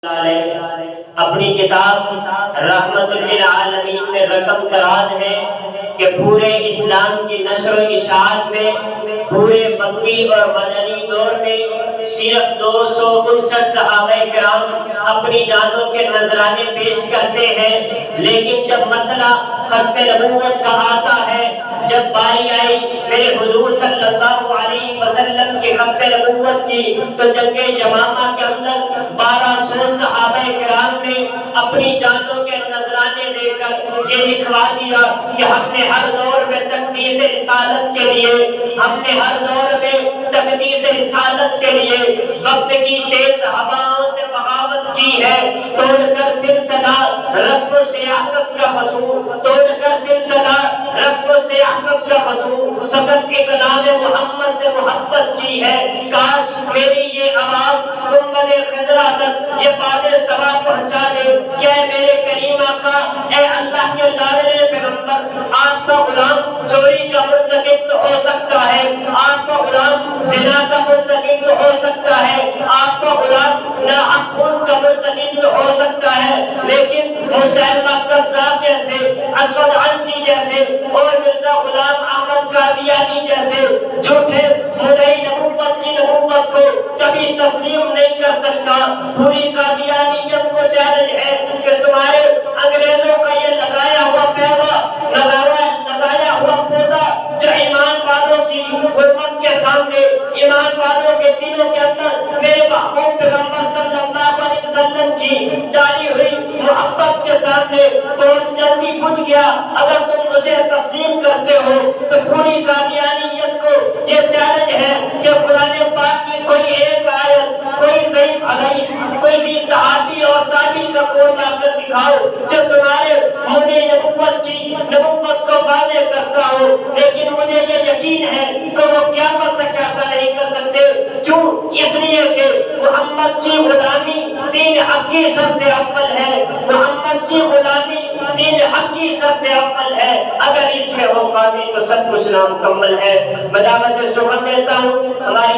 اپنی کتاب رحمت للعالمین میں رقم دراز ہے کہ پورے اسلام کی نشر و اشاعت میں پورے مکی اور مدنی دور میں صرف 259 صحابہ کرام اپنی جانوں کے نذرانے پیش کرتے ہیں، لیکن جب مسئلہ ختم نبوت کا آتا ہے، جب باری آئی میرے حضور صلی اللہ علیہ وسلم کی ختم نبوت کی، تو جنگ یمامہ کے اندر 1200 صحابہ کرام نے اپنی جانوں کے نذرانے دے کر یہ لکھوا دیا کہ ہم نے ہر دور میں تقدیس رسالت کے لیے، ہم نے ہر دور میں تقدیس رسالت کے لیے وقت کی تیز ہواؤں سے بغاوت کی ہے، توڑ کر سلسلہ رسم و سیاست کا فصول، توڑ کر سلسلہ رسم و سیاست کا فصول، فقط ایک نام محمد سے محبت کی ہے۔ کاش میری یہ آواز گنبد خضرا تک یہ باد سبا پہنچا دے کہ اے میرے کریم آقا، اے اللہ کے لاڈلے پیغمبر، آپ کا غلام چوری کا مرتکب تو ہو سکتا ہے، آپ کا غلام زنا کا مرتکب تو ہو سکتا ہے، آپ کا غلام ناحق خون کا مرتکب تو ہو سکتا ہے، لیکن مسیلمہ کذاب جیسے، اسود عنسی جیسے اور مرزا غلام احمد قادیانی جیسے جھوٹے مدعی نبوت کی نبوت کو کبھی تسلیم نہیں کر سکتا۔ پوری قادیانیت کو چیلنج ہے کہ تمہارے انگریزوں کا یہ لگایا ہوا پیغا، لگایا ہوا پودا جو ایمان والوں کی حرمت کے سامنے، ایمان والوں کے دلوں کے اندر میرے محبوب پیغمبر صلی اللہ علیہ وسلم کی ڈالی ہوئی محبت کے سامنے بہت جلدی بجھ گیا۔ اگر تم اسے تسلیم کرتے ہو تو پوری قادیانیت کو یہ چیلنج ہے کہ قرآن پاک کی کوئی ایک آیت، کوئی ضعیف حدیث، کوئی بھی صحابی اور تابعی کا قول لا کر دکھاؤ جو تمہارے مجھے نبوت کو واضح کرتا ہو، لیکن مجھے یہ یقین ہے کہ وہ قیامت تک ایسا نہیں کر سکتے، کیوں؟ اس لیے کہ محمد کی غلامی دین حق کی شرط اول ہے، محمد کی غلامی دین حق کی شرط اول ہے، اگر اس میں ہو خامی تو سب کچھ نامکمل ہے۔ میں دعوت شکر دیتا ہوں ہماری